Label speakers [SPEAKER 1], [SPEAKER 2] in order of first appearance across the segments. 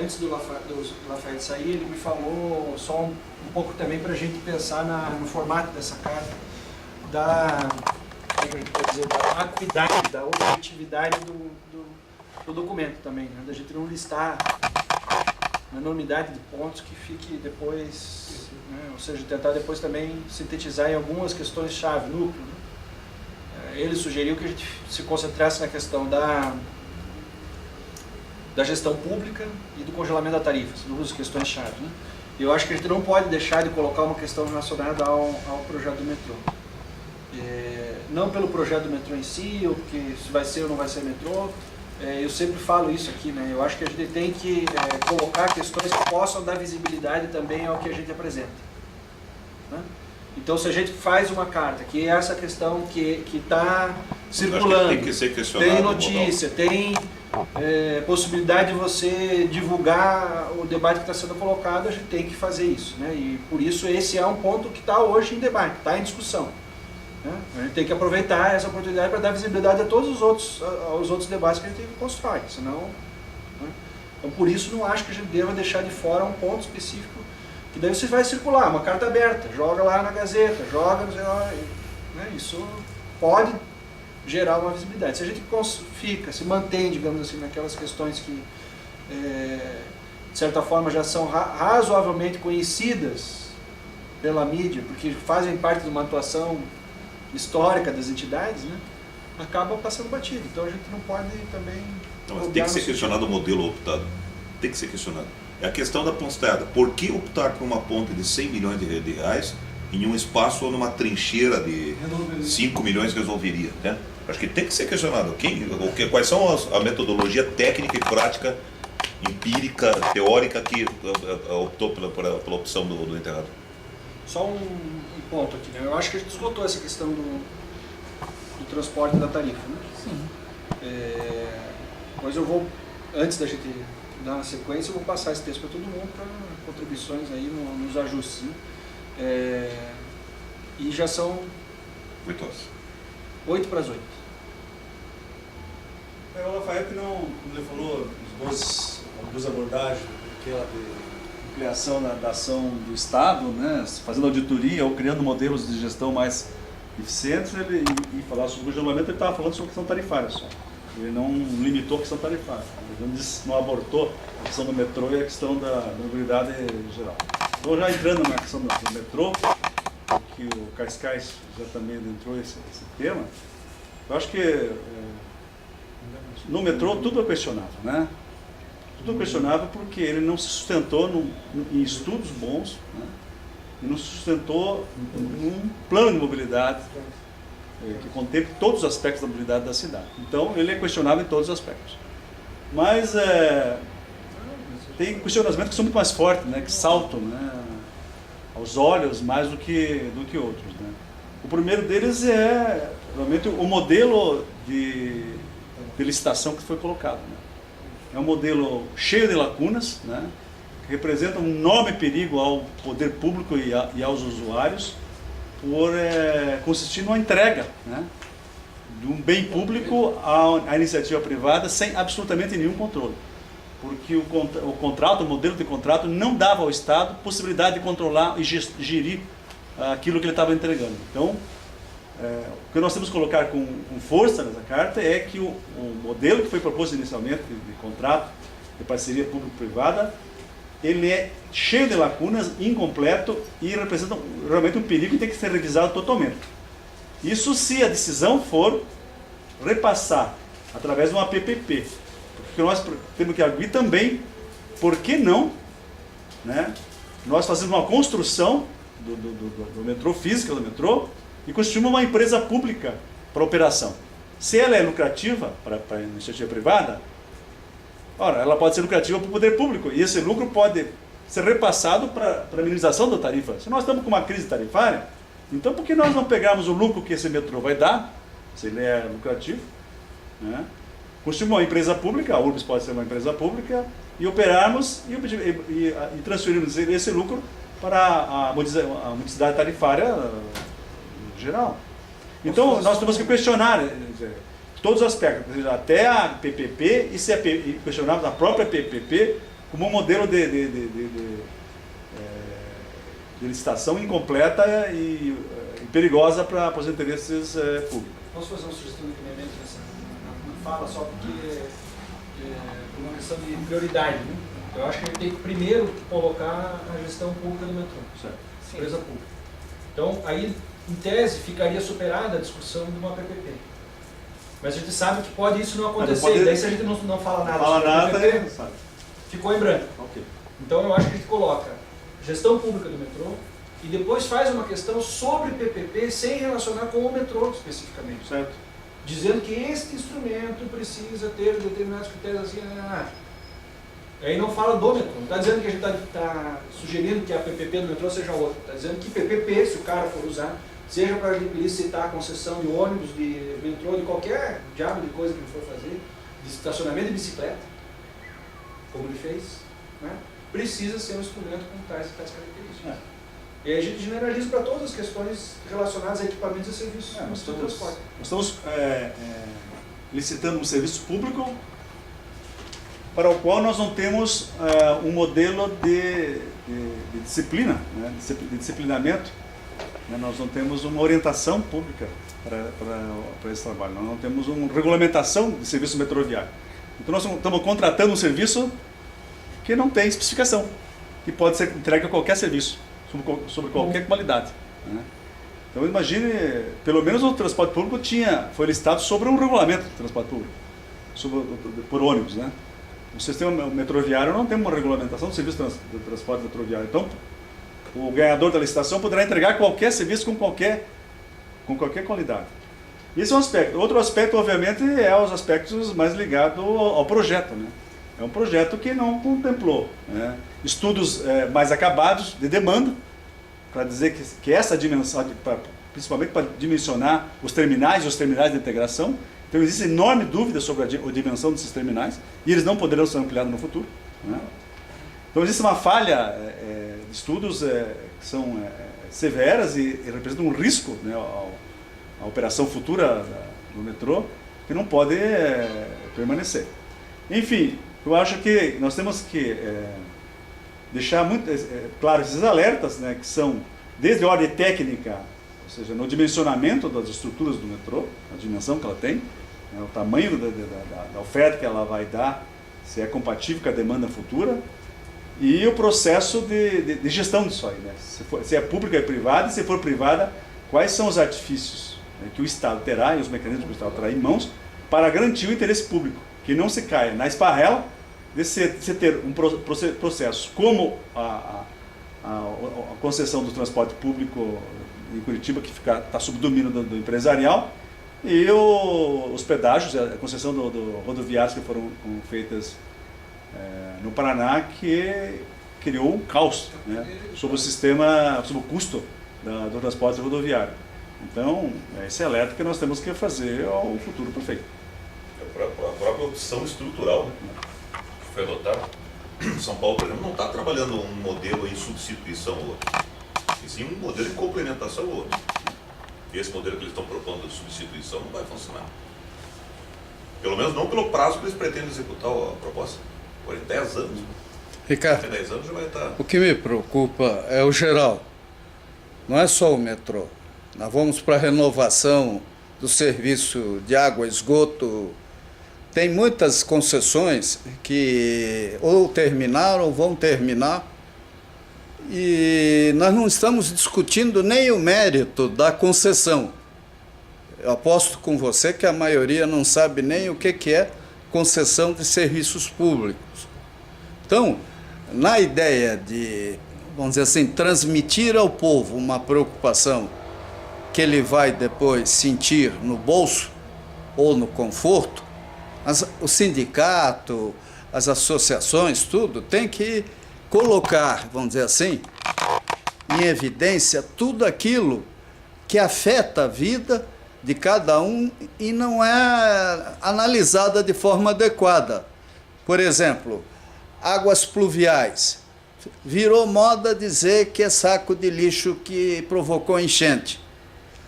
[SPEAKER 1] antes do Lafayette sair, ele me falou só um pouco também para a gente pensar no formato dessa carta, como é que a gente pode dizer, da acuidade, da objetividade do documento também, né? Da gente não listar uma enormidade de pontos que fique depois, né? Ou seja, tentar depois também sintetizar em algumas questões-chave, núcleo, né? Ele sugeriu que a gente se concentrasse na questão da gestão pública e do congelamento da tarifa, duas questões-chave, né? Eu acho que a gente não pode deixar de colocar uma questão relacionada ao projeto do metrô. Não pelo projeto do metrô em si, ou porque se vai ser ou não vai ser metrô, eu sempre falo isso aqui, né? Eu acho que a gente tem que colocar questões que possam dar visibilidade também ao que a gente apresenta, né? Então, se a gente faz uma carta, que é essa questão que está circulando,
[SPEAKER 2] tem que ser questionado,
[SPEAKER 1] tem notícia, tem possibilidade de você divulgar o debate que está sendo colocado, a gente tem que fazer isso, né? E por isso esse é um ponto que está hoje em debate, está em discussão, né? A gente tem que aproveitar essa oportunidade para dar visibilidade a todos aos outros debates que a gente constrói, senão, né? Então, por isso, não acho que a gente deva deixar de fora um ponto específico, que daí você vai circular, uma carta aberta, joga lá na Gazeta, joga, né? Isso pode gerar uma visibilidade. Se a gente se mantém, digamos assim, naquelas questões que, de certa forma, já são razoavelmente conhecidas pela mídia, porque fazem parte de uma atuação histórica das entidades, né? Acaba passando batido. Então a gente não pode também...
[SPEAKER 2] Não, tem que ser questionado o modelo optado. Tem que ser questionado. É a questão da ponte estaiada. Por que optar por uma ponte de 100 milhões de reais em um espaço ou numa trincheira de 5 milhões resolveria, né? Acho que tem que ser questionado. Quais são a metodologia técnica e prática, empírica, teórica que optou pela opção do enterrado?
[SPEAKER 1] Só um ponto aqui, né? Eu acho que a gente esgotou essa questão do transporte da tarifa, né? Sim. Mas eu vou, antes da gente dar uma sequência, eu vou passar esse texto para todo mundo, para contribuições aí nos ajustes, né? E já são
[SPEAKER 2] 8 horas.
[SPEAKER 1] 8 para as 8.
[SPEAKER 3] O Lafayette não, como ele falou, as duas abordagens, aquela de ampliação da ação do Estado, né, fazendo auditoria ou criando modelos de gestão mais eficientes, e falar sobre o congelamento, ele estava falando sobre a questão tarifária só. Ele não limitou a questão tarifária, ele não abordou a questão do metrô e a questão da mobilidade geral. Então, já entrando na questão do metrô, que o Cascais já também entrou nesse tema, eu acho que no metrô tudo é questionável, né? Tudo é questionável porque ele não se sustentou em estudos bons, né? E não se sustentou num plano de mobilidade que contemple todos os aspectos da mobilidade da cidade. Então, ele é questionável em todos os aspectos. Mas tem questionamentos que são muito mais fortes, né? Que saltam, né, aos olhos mais do que outros, né? O primeiro deles é realmente o modelo de licitação que foi colocado, né? É um modelo cheio de lacunas, né? Que representa um enorme perigo ao poder público e aos usuários por consistir numa entrega, né, de um bem público à iniciativa privada sem absolutamente nenhum controle. Porque o contrato, o modelo de contrato não dava ao Estado possibilidade de controlar e gerir aquilo que ele estava entregando. Então, o que nós temos que colocar com força nessa carta é que o modelo que foi proposto inicialmente de contrato de parceria público-privada, ele é cheio de lacunas, incompleto e representa realmente um perigo que tem que ser revisado totalmente. Isso se a decisão for repassar através de uma PPP. Porque nós temos que arguir também, por que não, né, nós fazemos uma construção do metrô, física do metrô, e constituímos uma empresa pública para operação. Se ela é lucrativa para a iniciativa privada, ora, ela pode ser lucrativa para o poder público, e esse lucro pode ser repassado para a minimização da tarifa. Se nós estamos com uma crise tarifária, então por que nós não pegarmos o lucro que esse metrô vai dar, se ele é lucrativo, né, constituir uma empresa pública, a URBS pode ser uma empresa pública, e operarmos e transferirmos esse lucro para a modicidade tarifária geral. Então, nós temos que questionar todos os aspectos, até a PPP, e se é questionável a própria PPP, como um modelo de licitação incompleta e perigosa para os interesses públicos.
[SPEAKER 1] Posso fazer uma sugestão de encaminhamento nessa fala, só porque por uma questão de prioridade, né? Eu acho que a gente tem que primeiro colocar a gestão pública do metrô,
[SPEAKER 3] Certo.
[SPEAKER 1] empresa pública. Então, aí, em tese, ficaria superada a discussão de uma PPP. Mas a gente sabe que pode isso não acontecer,
[SPEAKER 3] pode...
[SPEAKER 1] daí se a gente não fala nada
[SPEAKER 3] sobre
[SPEAKER 1] a PPP,
[SPEAKER 3] sabe.
[SPEAKER 1] Ficou em branco.
[SPEAKER 3] Okay.
[SPEAKER 1] Então, eu acho que a gente coloca gestão pública do metrô e depois faz uma questão sobre PPP sem relacionar com o metrô especificamente.
[SPEAKER 3] Certo.
[SPEAKER 1] Dizendo que este instrumento precisa ter determinados critérios assim. Aí não fala do metrô, não está dizendo que a gente está sugerindo que a PPP do metrô seja outra, está dizendo que PPP, se o cara for usar, seja para licitar a concessão de ônibus, de metrô, de qualquer diabo de coisa que ele for fazer, de estacionamento de bicicleta, como ele fez, né? Precisa ser um instrumento com tais e tais características. E aí a gente generaliza para todas as questões relacionadas a equipamentos e serviços no setor de transporte.
[SPEAKER 3] Nós estamos licitando um serviço público para o qual nós não temos um modelo de disciplina, né, de disciplinamento. Né, nós não temos uma orientação pública para esse trabalho, nós não temos uma regulamentação de serviço metroviário. Então nós estamos contratando um serviço que não tem especificação, que pode ser entregue a qualquer serviço, sobre qualquer qualidade. Né? Então imagine, pelo menos o transporte público foi listado sobre um regulamento de transporte público, por ônibus, né? O sistema metroviário não tem uma regulamentação do serviço do transporte metroviário. Então, o ganhador da licitação poderá entregar qualquer serviço com qualquer qualidade. Esse é um aspecto. Outro aspecto, obviamente, é os aspectos mais ligados ao projeto. Né? É um projeto que não contemplou, né, estudos mais acabados de demanda, para dizer que essa dimensão, principalmente para dimensionar os terminais e os terminais de integração. Então existe enorme dúvida sobre a dimensão desses terminais e eles não poderão ser ampliados no futuro. Né? Então existe uma falha de estudos que são severas e representam um risco, né, à operação futura do metrô, que não pode permanecer. Enfim, eu acho que nós temos que deixar muito claro esses alertas, né, que são desde a ordem técnica, ou seja, no dimensionamento das estruturas do metrô, a dimensão que ela tem, né, o tamanho da oferta que ela vai dar, se é compatível com a demanda futura, e o processo de gestão disso aí, né? Se é pública ou privada, e se for privada, quais são os artifícios, né, que o Estado terá e os mecanismos que o Estado terá em mãos para garantir o interesse público, que não se caia na esparrela de se ter um processo como a concessão do transporte público em Curitiba, que está sob domínio do empresarial, e os pedágios, a concessão do rodoviários que foram feitas no Paraná, que criou um caos, né, sobre o sistema, sobre o custo do transporte rodoviário. Então, esse alerta que nós temos que fazer ao futuro prefeito.
[SPEAKER 2] A própria opção estrutural, né, que foi adotada. São Paulo, por exemplo, não está trabalhando um modelo em substituição ao outro, e sim um modelo de complementação ao outro. E esse modelo que eles estão propondo de substituição não vai funcionar. Pelo menos não pelo prazo que eles pretendem executar a proposta. Por 10 anos.
[SPEAKER 4] Ricardo,
[SPEAKER 2] Até 10 anos já vai estar.
[SPEAKER 4] o que me preocupa é o geral. Não é só o metrô. Nós vamos para a renovação do serviço de água, esgoto. Tem muitas concessões que ou terminaram ou vão terminar. E nós não estamos discutindo nem o mérito da concessão. Eu aposto com você que a maioria não sabe nem o que é concessão de serviços públicos. Então, na ideia de, vamos dizer assim, transmitir ao povo uma preocupação que ele vai depois sentir no bolso ou no conforto, o sindicato, as associações, tudo, tem que colocar, vamos dizer assim, em evidência tudo aquilo que afeta a vida de cada um e não é analisada de forma adequada. Por exemplo, águas pluviais. Virou moda dizer que é saco de lixo que provocou enchente.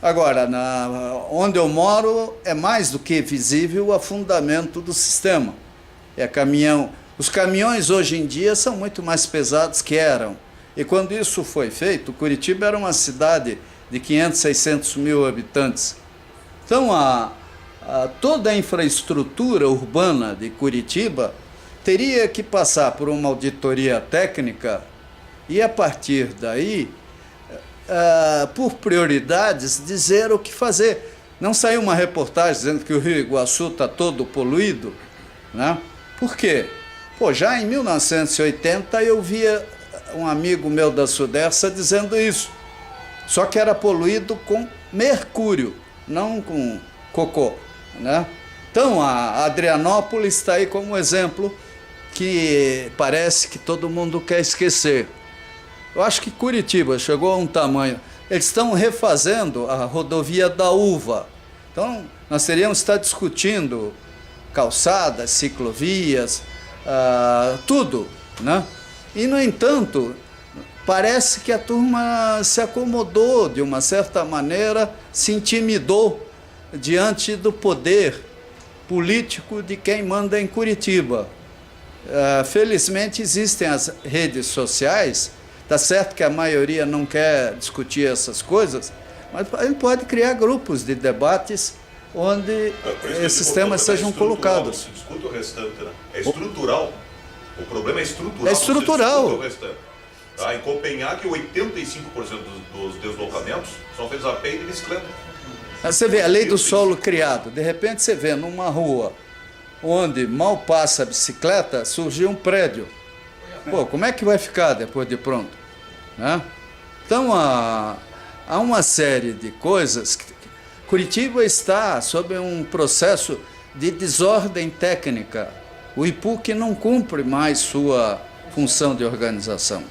[SPEAKER 4] Agora, onde eu moro, é mais do que visível o afundamento do sistema. É caminhão Os caminhões hoje em dia são muito mais pesados que eram. E quando isso foi feito, Curitiba era uma cidade de 500, 600 mil habitantes. Então, toda a infraestrutura urbana de Curitiba teria que passar por uma auditoria técnica e, a partir daí, por prioridades, dizer o que fazer. Não saiu uma reportagem dizendo que o Rio Iguaçu está todo poluído, né? Por quê? Pô, já em 1980 eu via um amigo meu da Sudesta dizendo isso. Só que era poluído com mercúrio, não com cocô, né? Então, a Adrianópolis está aí como exemplo que parece que todo mundo quer esquecer. Eu acho que Curitiba chegou a um tamanho... Eles estão refazendo a rodovia da Uva. Então, nós teríamos que estar discutindo calçadas, ciclovias, tudo, né? E, no entanto, parece que a turma se acomodou de uma certa maneira, se intimidou diante do poder político de quem manda em Curitiba. Felizmente existem as redes sociais, tá certo que a maioria não quer discutir essas coisas, mas ele pode criar grupos de debates onde esses temas sejam colocados.
[SPEAKER 2] Se discute o restante, né? É estrutural. O problema é estrutural.
[SPEAKER 4] É estrutural.
[SPEAKER 2] O restante. Tá? Em Copenhague, 85% dos deslocamentos são feitos a pé e de bicicleta.
[SPEAKER 4] Você vê a lei do solo criado. De repente você vê numa rua onde mal passa a bicicleta, surgiu um prédio. Pô, como é que vai ficar depois de pronto? Né? Então, há uma série de coisas. Curitiba está sob um processo de desordem técnica. O IPUC não cumpre mais sua função de organização.